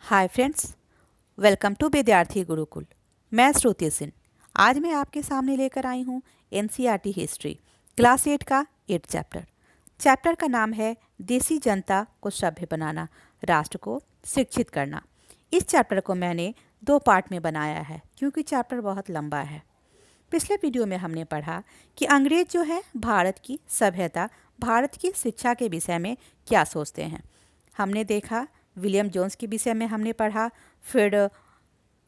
Hi friends, welcome to विद्यार्थी गुरुकुल। मैं श्रुति सिंह। आज मैं आपके सामने लेकर आई हूँ एनसीईआरटी हिस्ट्री क्लास 8 का 8 चैप्टर। चैप्टर का नाम है देसी जनता को सभ्य बनाना, राष्ट्र को शिक्षित करना। इस चैप्टर को मैंने 2 पार्ट में बनाया है क्योंकि चैप्टर बहुत लंबा है। पिछले वीडियो में हमने पढ़ा कि अंग्रेज जो है भारत की सभ्यता, भारत की शिक्षा के विषय में क्या सोचते हैं। हमने देखा विलियम जोन्स के विषय में हमने पढ़ा, फिर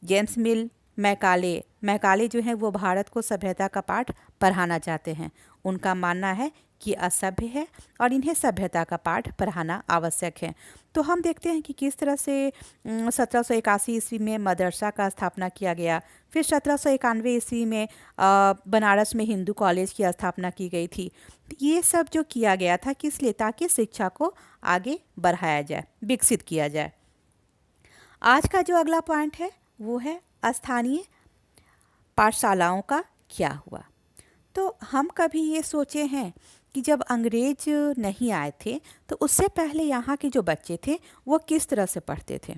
जेम्स मिल, मैकाले मैकाले जो हैं वो भारत को सभ्यता का पाठ पढ़ाना चाहते हैं। उनका मानना है कि असभ्य है और इन्हें सभ्यता का पाठ पढ़ाना आवश्यक है। तो हम देखते हैं कि किस तरह से 1781 ईस्वी में मदरसा का स्थापना किया गया। फिर 1791 ईस्वी में बनारस में हिंदू कॉलेज की स्थापना की गई थी। ये सब जो किया गया था किस लिए? ताकि शिक्षा को आगे बढ़ाया जाए, विकसित किया जाए। आज का जो अगला पॉइंट है वो है स्थानीय पाठशालाओं का क्या हुआ। तो हम कभी ये सोचे हैं कि जब अंग्रेज नहीं आए थे तो उससे पहले यहाँ के जो बच्चे थे वो किस तरह से पढ़ते थे?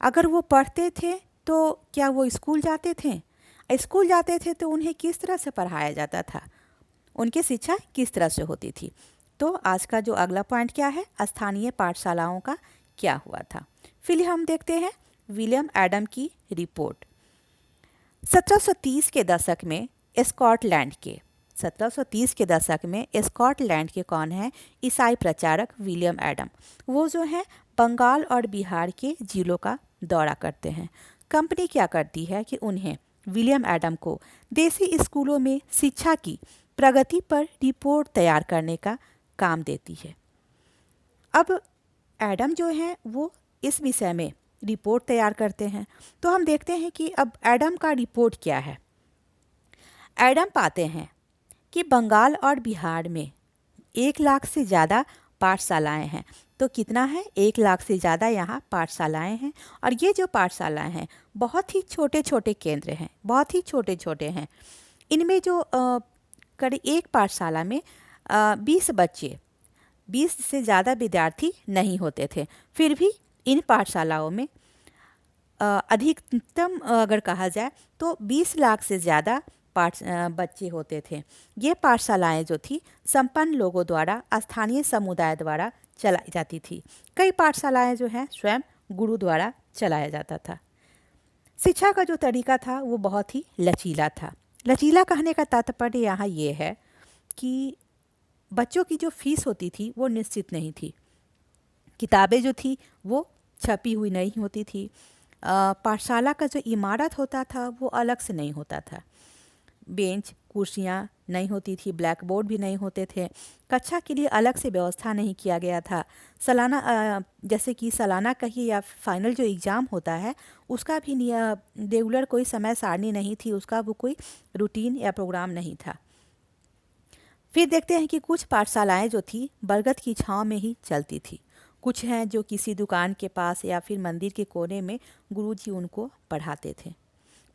अगर वो पढ़ते थे तो क्या वो स्कूल जाते थे? स्कूल जाते थे तो उन्हें किस तरह से पढ़ाया जाता था? उनकी शिक्षा किस तरह से होती थी? तो आज का जो अगला पॉइंट क्या है, स्थानीय पाठशालाओं का क्या हुआ था। फिर हम देखते हैं विलियम एडम की रिपोर्ट। 1730 के दशक में स्कॉटलैंड के 1730 के दशक में स्कॉटलैंड के कौन है? ईसाई प्रचारक विलियम एडम। वो जो है बंगाल और बिहार के जिलों का दौरा करते हैं। कंपनी क्या करती है कि उन्हें विलियम एडम को देसी स्कूलों में शिक्षा की प्रगति पर रिपोर्ट तैयार करने का काम देती है। अब एडम जो है वो इस विषय में रिपोर्ट तैयार करते हैं। तो हम देखते हैं कि अब एडम का रिपोर्ट क्या है। एडम पाते हैं कि बंगाल और बिहार में 1 लाख से ज़्यादा पाठशालाएं हैं। तो कितना है? 1 लाख से ज़्यादा यहाँ पाठशालाएं हैं। और ये जो पाठशालाएं हैं बहुत ही छोटे छोटे केंद्र हैं, बहुत ही छोटे छोटे हैं। इनमें जो करीब एक पाठशाला में 20 बच्चे, 20 से ज़्यादा विद्यार्थी नहीं होते थे। फिर भी इन पाठशालाओं में अधिकतम अगर कहा जाए तो 20 लाख से ज़्यादा बच्चे होते थे। ये पाठशालाएं जो थी संपन्न लोगों द्वारा, स्थानीय समुदाय द्वारा चलाई जाती थी। कई पाठशालाएं जो हैं स्वयं गुरु द्वारा चलाया जाता था। शिक्षा का जो तरीका था वो बहुत ही लचीला था। लचीला कहने का तात्पर्य यहाँ ये है कि बच्चों की जो फीस होती थी वो निश्चित नहीं थी। किताबें जो थी वो छपी हुई नहीं होती थी। पाठशाला का जो इमारत होता था वो अलग से नहीं होता था। बेंच कुर्सियाँ नहीं होती थी, ब्लैक बोर्ड भी नहीं होते थे। कक्षा के लिए अलग से व्यवस्था नहीं किया गया था। सालाना जैसे कि सालाना कहिए या फाइनल जो एग्ज़ाम होता है उसका भी रेगुलर कोई समय सारणी नहीं थी, उसका वो कोई रूटीन या प्रोग्राम नहीं था। फिर देखते हैं कि कुछ पाठशालाएं जो थी बरगद की छांव में ही चलती थी। कुछ हैं जो किसी दुकान के पास या फिर मंदिर के कोने में गुरुजी उनको पढ़ाते थे।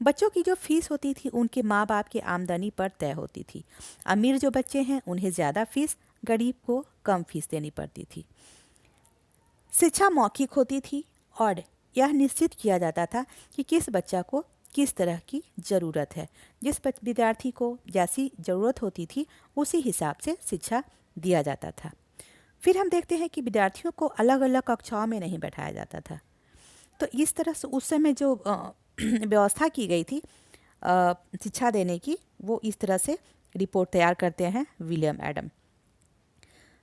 बच्चों की जो फीस होती थी उनके माँ बाप की आमदनी पर तय होती थी। अमीर जो बच्चे हैं उन्हें ज़्यादा फीस, गरीब को कम फीस देनी पड़ती थी। शिक्षा मौखिक होती थी और यह निश्चित किया जाता था कि किस बच्चा को किस तरह की ज़रूरत है। जिस विद्यार्थी को जैसी ज़रूरत होती थी उसी हिसाब से शिक्षा दिया जाता था। फिर हम देखते हैं कि विद्यार्थियों को अलग अलग कक्षाओं में नहीं बैठाया जाता था। तो इस तरह से उस समय जो व्यवस्था की गई थी शिक्षा देने की, वो इस तरह से रिपोर्ट तैयार करते हैं विलियम एडम।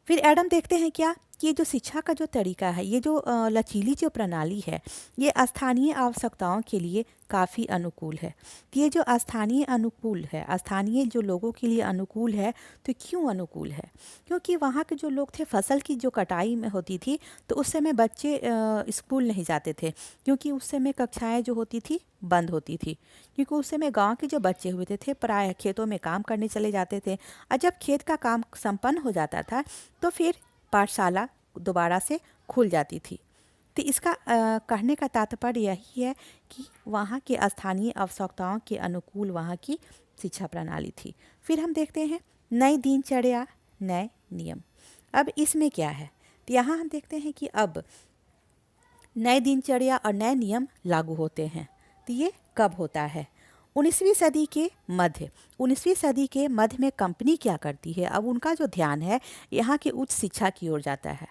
फिर एडम देखते हैं क्या कि ये जो शिक्षा का जो तरीका है, ये जो लचीली जो प्रणाली है, ये स्थानीय आवश्यकताओं के लिए काफ़ी अनुकूल है। तो ये जो स्थानीय अनुकूल है, स्थानीय जो लोगों के लिए अनुकूल है, तो क्यों अनुकूल है? क्योंकि वहाँ के जो लोग थे फसल की जो कटाई में होती थी तो उस समय बच्चे स्कूल नहीं जाते थे क्योंकि उस समय कक्षाएँ जो होती थी बंद होती थी। क्योंकि उस समय गाँव के जो बच्चे हुए थे प्रायः खेतों में काम करने चले जाते थे और जब खेत का काम संपन्न हो जाता था तो फिर पाठशाला दोबारा से खुल जाती थी। तो इसका कहने का तात्पर्य यही है कि वहाँ के स्थानीय आवश्यकताओं के अनुकूल वहाँ की शिक्षा प्रणाली थी। फिर हम देखते हैं नई दिनचर्या, नए नियम। अब इसमें क्या है? तो यहाँ हम देखते हैं कि अब नए दिनचर्या और नए नियम लागू होते हैं। तो ये कब होता है? 19वीं सदी के मध्य में कंपनी क्या करती है? अब उनका जो ध्यान है यहाँ की उच्च शिक्षा की ओर जाता है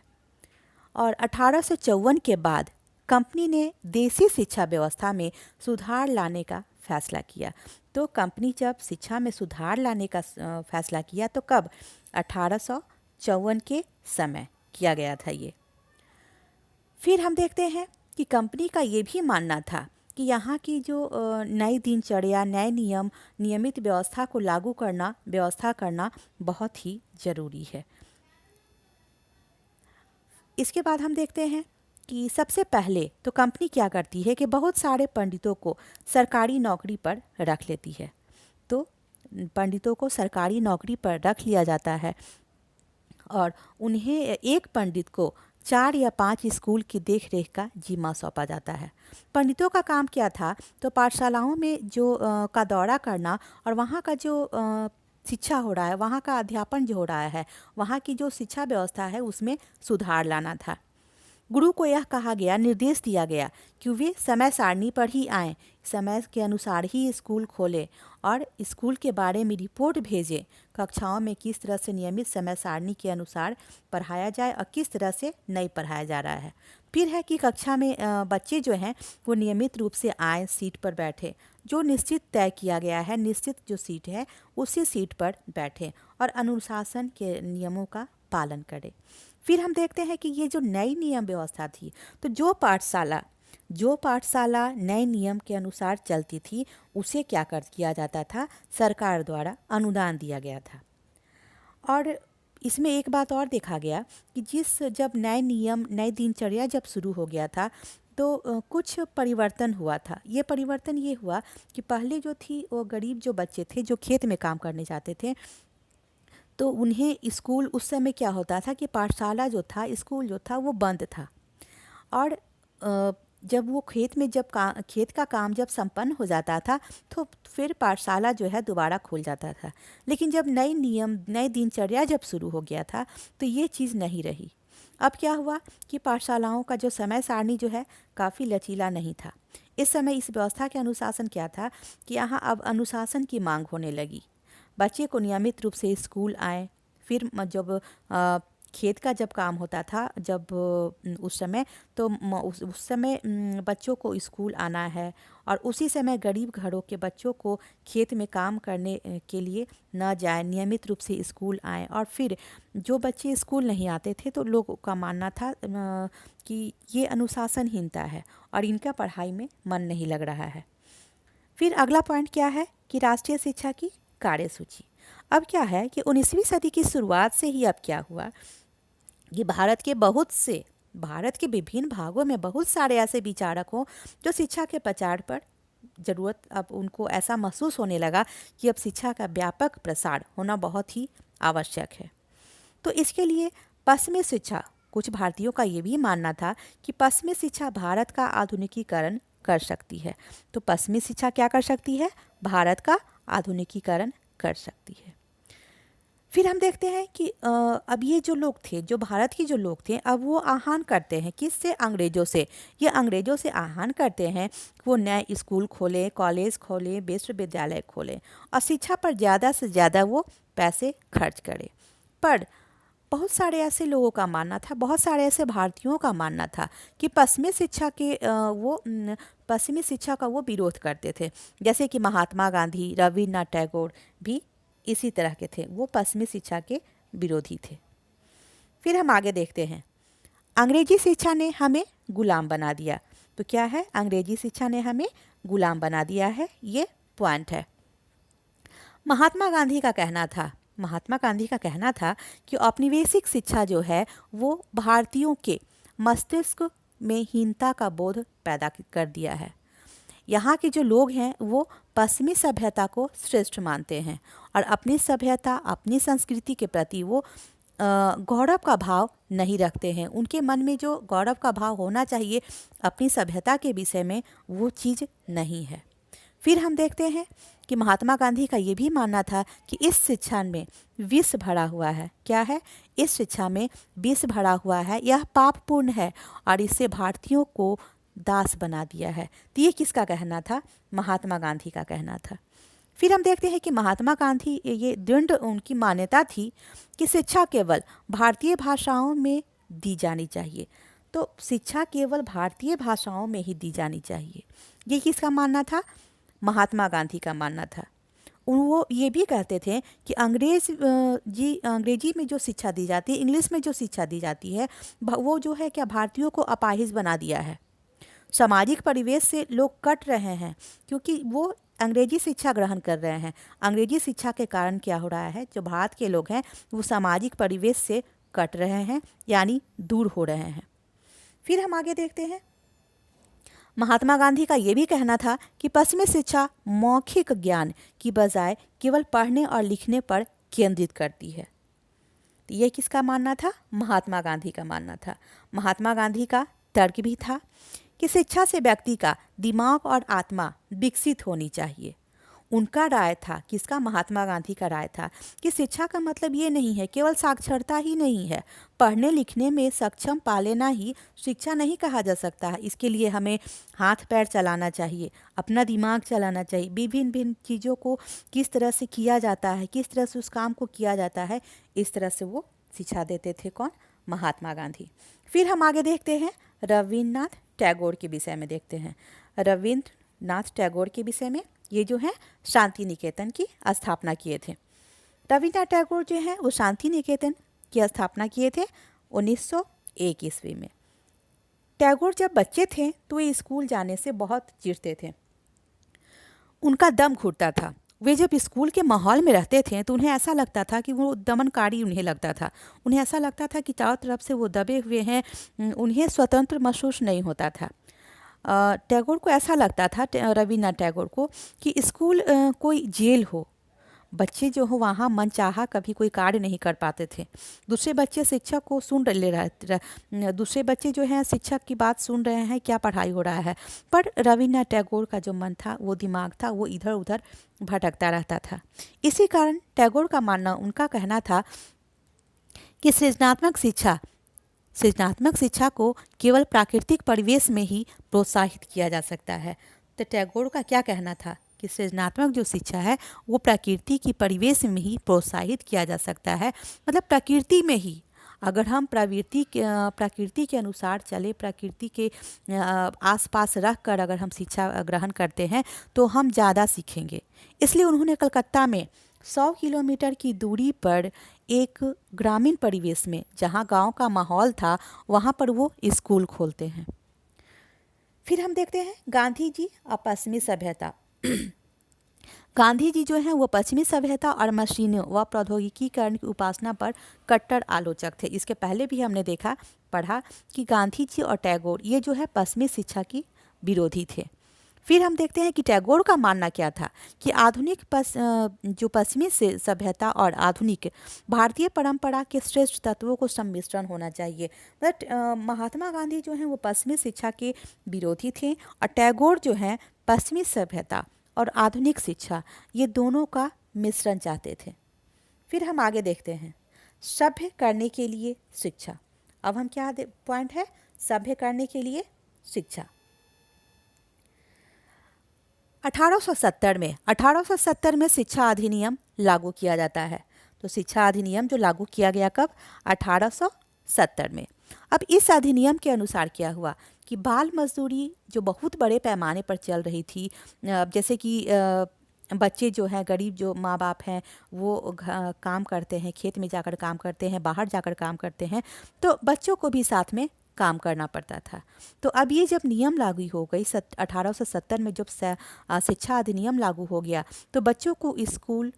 और 1854 के बाद कंपनी ने देसी शिक्षा व्यवस्था में सुधार लाने का फैसला किया। तो कंपनी जब शिक्षा में सुधार लाने का फैसला किया तो कब? 1854 के समय किया गया था ये। फिर हम देखते हैं कि कंपनी का ये भी मानना था कि यहाँ की जो नई दिनचर्या, नए नियम, नियमित व्यवस्था को लागू करना, व्यवस्था करना बहुत ही ज़रूरी है। इसके बाद हम देखते हैं कि सबसे पहले तो कंपनी क्या करती है कि बहुत सारे पंडितों को सरकारी नौकरी पर रख लेती है। तो पंडितों को सरकारी नौकरी पर रख लिया जाता है और उन्हें एक पंडित को 4 या 5 स्कूल की देखरेख का जिम्मा सौंपा जाता है। पंडितों का काम क्या था? तो पाठशालाओं में जो का दौरा करना और वहाँ का जो शिक्षा हो रहा है, वहाँ का अध्यापन जो हो रहा है, वहाँ की जो शिक्षा व्यवस्था है उसमें सुधार लाना था। गुरु को यह कहा गया, निर्देश दिया गया कि वे समय सारणी पर ही आएं, समय के अनुसार ही स्कूल खोलें और स्कूल के बारे में रिपोर्ट भेजें। कक्षाओं में किस तरह से नियमित समय सारणी के अनुसार पढ़ाया जाए और किस तरह से नहीं पढ़ाया जा रहा है। फिर है कि कक्षा में बच्चे जो हैं वो नियमित रूप से आएँ, सीट पर बैठे, जो निश्चित तय किया गया है, निश्चित जो सीट है उसी सीट पर बैठें और अनुशासन के नियमों का पालन करें। फिर हम देखते हैं कि ये जो नई नियम व्यवस्था थी, तो जो पाठशाला नए नियम के अनुसार चलती थी उसे क्या कर किया जाता था? सरकार द्वारा अनुदान दिया गया था। और इसमें एक बात और देखा गया कि जब नए नियम, नई दिनचर्या जब शुरू हो गया था तो कुछ परिवर्तन हुआ था। ये परिवर्तन ये हुआ कि पहले जो थी वो गरीब जो बच्चे थे जो खेत में काम करने जाते थे, तो उन्हें स्कूल, उस समय क्या होता था कि पाठशाला जो था, स्कूल जो था वो बंद था और जब वो खेत का काम जब संपन्न हो जाता था तो फिर पाठशाला जो है दोबारा खुल जाता था। लेकिन जब नई नियम, नई दिनचर्या जब शुरू हो गया था तो ये चीज़ नहीं रही। अब क्या हुआ कि पाठशालाओं का जो समय सारणी जो है काफ़ी लचीला नहीं था। इस समय इस व्यवस्था के अनुशासन क्या था कि यहाँ अब अनुशासन की मांग होने लगी। बच्चे को नियमित रूप से स्कूल आए। फिर जब खेत का जब काम होता था, जब उस समय तो उस समय बच्चों को स्कूल आना है और उसी समय गरीब घरों के बच्चों को खेत में काम करने के लिए न जाए, नियमित रूप से स्कूल आए। और फिर जो बच्चे स्कूल नहीं आते थे तो लोगों का मानना था कि ये अनुशासनहीनता है और इनका पढ़ाई में मन नहीं लग रहा है। फिर अगला पॉइंट क्या है कि राष्ट्रीय शिक्षा की कार्यसूची। अब क्या है कि 19वीं सदी की शुरुआत से ही अब क्या हुआ कि भारत के विभिन्न भागों में बहुत सारे ऐसे विचारक हों जो शिक्षा के प्रचार पर ज़रूरत, अब उनको ऐसा महसूस होने लगा कि अब शिक्षा का व्यापक प्रसार होना बहुत ही आवश्यक है। तो इसके लिए पश्चिमी शिक्षा, कुछ भारतीयों का ये भी मानना था कि पश्चिमी शिक्षा भारत का आधुनिकीकरण कर सकती है। तो पश्चिमी शिक्षा क्या कर सकती है? भारत का आधुनिकीकरण कर सकती है। फिर हम देखते हैं कि अब ये जो लोग थे, जो भारत के जो लोग थे, अब वो आह्वान करते हैं किससे? अंग्रेज़ों से। ये अंग्रेज़ों से आह्वान करते हैं कि वो नए स्कूल खोलें, कॉलेज खोलें, विश्वविद्यालय खोलें और शिक्षा पर ज़्यादा से ज़्यादा वो पैसे खर्च करें। पर बहुत सारे ऐसे लोगों का मानना था, बहुत सारे ऐसे भारतीयों का मानना था कि पश्चिमी शिक्षा का वो विरोध करते थे। जैसे कि महात्मा गांधी, रविन्द्रनाथ टैगोर भी इसी तरह के थे, वो पश्चिमी शिक्षा के विरोधी थे। फिर हम आगे देखते हैं, अंग्रेजी शिक्षा ने हमें गुलाम बना दिया। तो क्या है? अंग्रेजी शिक्षा ने हमें गुलाम बना दिया है, ये पॉइंट है। महात्मा गांधी का कहना था कि औपनिवेशिक शिक्षा जो है वो भारतीयों के मस्तिष्क में हीनता का बोध पैदा कर दिया है। यहाँ के जो लोग हैं वो पश्चिमी सभ्यता को श्रेष्ठ मानते हैं और अपनी सभ्यता, अपनी संस्कृति के प्रति वो गौरव का भाव नहीं रखते हैं। उनके मन में जो गौरव का भाव होना चाहिए अपनी सभ्यता के विषय में, वो चीज़ नहीं है। फिर हम देखते हैं कि महात्मा गांधी का ये भी मानना था कि इस शिक्षा में विष भरा हुआ है। क्या है? इस शिक्षा में विष भरा हुआ है, यह पापपूर्ण है और इससे भारतीयों को दास बना दिया है। तो ये किसका कहना था? महात्मा गांधी का कहना था। फिर हम देखते हैं कि महात्मा गांधी ये दृढ़ उनकी मान्यता थी कि शिक्षा केवल भारतीय भाषाओं में दी जानी चाहिए। तो शिक्षा केवल भारतीय भाषाओं में ही दी जानी चाहिए। ये किसका मानना था? महात्मा गांधी का मानना था। वो ये भी कहते थे कि अंग्रेजी में जो शिक्षा दी जाती है, इंग्लिश में जो शिक्षा दी जाती है, वो जो है क्या भारतीयों को अपाहिज बना दिया है। सामाजिक परिवेश से लोग कट रहे हैं क्योंकि वो अंग्रेजी शिक्षा ग्रहण कर रहे हैं। अंग्रेजी शिक्षा के कारण क्या हो रहा है? जो भारत के लोग हैं वो सामाजिक परिवेश से कट रहे हैं, यानी दूर हो रहे हैं। फिर हम आगे देखते हैं, महात्मा गांधी का ये भी कहना था कि पश्चिमी शिक्षा मौखिक ज्ञान की बजाय केवल पढ़ने और लिखने पर केंद्रित करती है। तो ये किसका मानना था? महात्मा गांधी का मानना था। महात्मा गांधी का तर्क भी था कि शिक्षा से व्यक्ति का दिमाग और आत्मा विकसित होनी चाहिए। उनका राय था, किसका? महात्मा गांधी का राय था कि शिक्षा का मतलब ये नहीं है, केवल साक्षरता ही नहीं है, पढ़ने लिखने में सक्षम पा लेना ही शिक्षा नहीं कहा जा सकता है। इसके लिए हमें हाथ पैर चलाना चाहिए, अपना दिमाग चलाना चाहिए, विभिन्न भिन्न चीज़ों को किस तरह से किया जाता है, किस तरह से उस काम को किया जाता है, इस तरह से वो शिक्षा देते थे। कौन? महात्मा गांधी। फिर हम आगे देखते हैं, रविन्द्रनाथ टैगोर के विषय में देखते हैं। रविन्द्रनाथ टैगोर के विषय में, ये जो है शांति निकेतन की स्थापना किए थे। रविन्द्रनाथ टैगोर जो है वो शांति निकेतन की स्थापना किए थे 1901 ईस्वी में। टैगोर जब बच्चे थे तो ये स्कूल जाने से बहुत चिढ़ते थे, उनका दम घुटता था। वे जब स्कूल के माहौल में रहते थे तो उन्हें ऐसा लगता था कि वो दमनकारी उन्हें लगता था। उन्हें ऐसा लगता था कि चारों तरफ से वो दबे हुए हैं, उन्हें स्वतंत्र महसूस नहीं होता था। टैगोर को ऐसा लगता था, रविन्द्रनाथ टैगोर को, कि स्कूल कोई जेल हो। बच्चे जो हो वहाँ मनचाहा कभी कोई कार्य नहीं कर पाते थे। दूसरे बच्चे शिक्षक को सुन ले रहे, दूसरे बच्चे जो हैं शिक्षक की बात सुन रहे हैं, क्या पढ़ाई हो रहा है, पर रविन्द्रनाथ टैगोर का जो मन था, वो दिमाग था, वो इधर उधर भटकता रहता था। इसी कारण टैगोर का मानना, उनका कहना था कि सृजनात्मक शिक्षा को केवल प्राकृतिक परिवेश में ही प्रोत्साहित किया जा सकता है। तो टैगोर का क्या कहना था कि सृजनात्मक जो शिक्षा है वो प्रकृति की परिवेश में ही प्रोत्साहित किया जा सकता है। मतलब प्रकृति में ही, अगर हम प्रकृति के अनुसार चले, प्रकृति के आसपास रह कर अगर हम शिक्षा ग्रहण करते हैं तो हम ज़्यादा सीखेंगे। इसलिए उन्होंने कलकत्ता में 100 किलोमीटर की दूरी पर एक ग्रामीण परिवेश में, जहाँ गांव का माहौल था, वहाँ पर वो स्कूल खोलते हैं। फिर हम देखते हैं गांधी जी और पश्चिमी सभ्यता। गांधी जी जो हैं वो पश्चिमी सभ्यता और मशीनों व प्रौद्योगिकीकरण की उपासना पर कट्टर आलोचक थे। इसके पहले भी हमने पढ़ा कि गांधी जी और टैगोर ये जो है पश्चिमी शिक्षा की विरोधी थे। फिर हम देखते हैं कि टैगोर का मानना क्या था कि आधुनिक जो पश्चिमी से सभ्यता और आधुनिक भारतीय परंपरा के श्रेष्ठ तत्वों को सम्मिश्रण होना चाहिए। बट महात्मा गांधी जो हैं वो पश्चिमी शिक्षा के विरोधी थे और टैगोर जो हैं पश्चिमी सभ्यता और आधुनिक शिक्षा, ये दोनों का मिश्रण चाहते थे। फिर हम आगे देखते हैं, सभ्य करने के लिए शिक्षा। अब हम क्या पॉइंट है? सभ्य करने के लिए शिक्षा। 1870 में शिक्षा अधिनियम लागू किया जाता है। तो शिक्षा अधिनियम जो लागू किया गया कब? 1870 में। अब इस अधिनियम के अनुसार क्या हुआ कि बाल मजदूरी जो बहुत बड़े पैमाने पर चल रही थी, जैसे कि बच्चे जो हैं, गरीब जो माँ बाप हैं, वो काम करते हैं, खेत में जाकर काम करते हैं, बाहर जाकर काम करते हैं, तो बच्चों को भी साथ में काम करना पड़ता था। तो अब ये जब नियम लागू हो गई 1870 में, जब शिक्षा अधिनियम लागू हो गया, तो बच्चों को स्कूल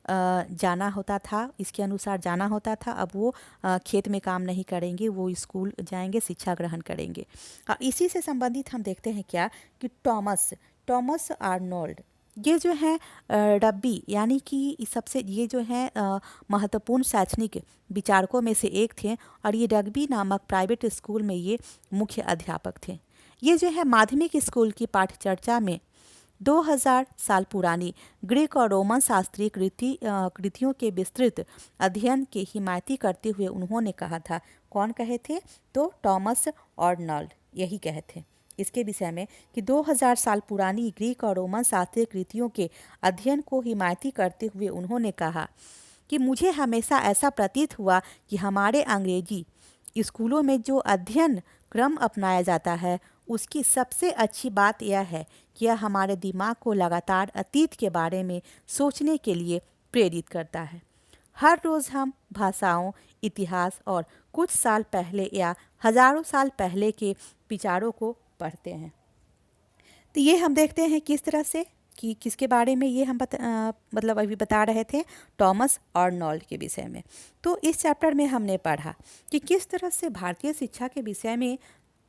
जाना होता था, इसके अनुसार जाना होता था। अब वो खेत में काम नहीं करेंगे, वो स्कूल जाएंगे, शिक्षा ग्रहण करेंगे। इसी से संबंधित हम देखते हैं क्या कि टॉमस आर्नोल्ड, ये जो है रब्बी, यानी कि सबसे ये जो है महत्वपूर्ण शैक्षणिक विचारकों में से एक थे और ये रग्बी नामक प्राइवेट स्कूल में ये मुख्य अध्यापक थे। ये जो है माध्यमिक स्कूल की पाठ्यचर्चा में 2000 साल पुरानी ग्रीक और रोमन शास्त्रीय कृतियों के विस्तृत अध्ययन के हिमायती करते हुए उन्होंने कहा था। कौन कहे थे? तो टॉमस अर्नल्ड यही कहे थे इसके विषय में कि 2000 साल पुरानी ग्रीक और रोमन शास्त्रीय कृतियों के अध्ययन को हिमायती करते हुए उन्होंने कहा कि मुझे हमेशा ऐसा प्रतीत हुआ कि हमारे अंग्रेजी स्कूलों में जो अध्ययन क्रम अपनाया जाता है उसकी सबसे अच्छी बात यह है कि यह हमारे दिमाग को लगातार अतीत के बारे में सोचने के लिए प्रेरित करता है। हर रोज़ हम भाषाओं, इतिहास और कुछ साल पहले या हजारों साल पहले के विचारों को पढ़ते हैं। तो ये हम देखते हैं किस तरह से कि किसके बारे में ये हम मतलब अभी बता रहे थे, टॉमस अर्नोल्ड के विषय में। तो इस चैप्टर में हमने पढ़ा कि किस तरह से भारतीय शिक्षा के विषय में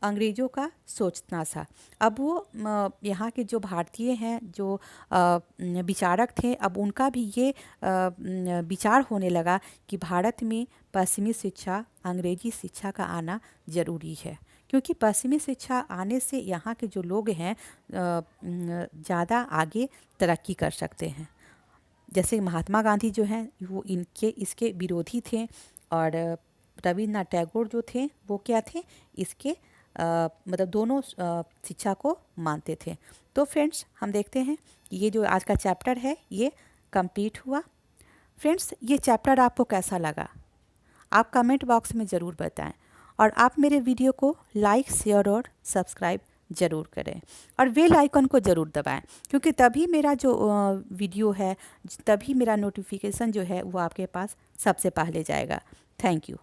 अंग्रेज़ों का सोचना था। अब वो यहाँ के जो भारतीय हैं, जो विचारक थे, अब उनका भी ये विचार होने लगा कि भारत में पश्चिमी शिक्षा, अंग्रेजी शिक्षा का आना ज़रूरी है, क्योंकि पश्चिमी शिक्षा आने से यहाँ के जो लोग हैं ज़्यादा आगे तरक्की कर सकते हैं। जैसे महात्मा गांधी जो हैं वो इसके विरोधी थे, और रविन्द्रनाथ टैगोर जो थे वो क्या थे, इसके मतलब दोनों शिक्षा को मानते थे। तो फ्रेंड्स, हम देखते हैं कि ये जो आज का चैप्टर है ये कंप्लीट हुआ। फ्रेंड्स, ये चैप्टर आपको कैसा लगा आप कमेंट बॉक्स में ज़रूर बताएं, और आप मेरे वीडियो को लाइक, शेयर और सब्सक्राइब ज़रूर करें, और बेल आइकन को ज़रूर दबाएं, क्योंकि तभी मेरा जो वीडियो है, तभी मेरा नोटिफिकेशन जो है वो आपके पास सबसे पहले जाएगा। Thank you.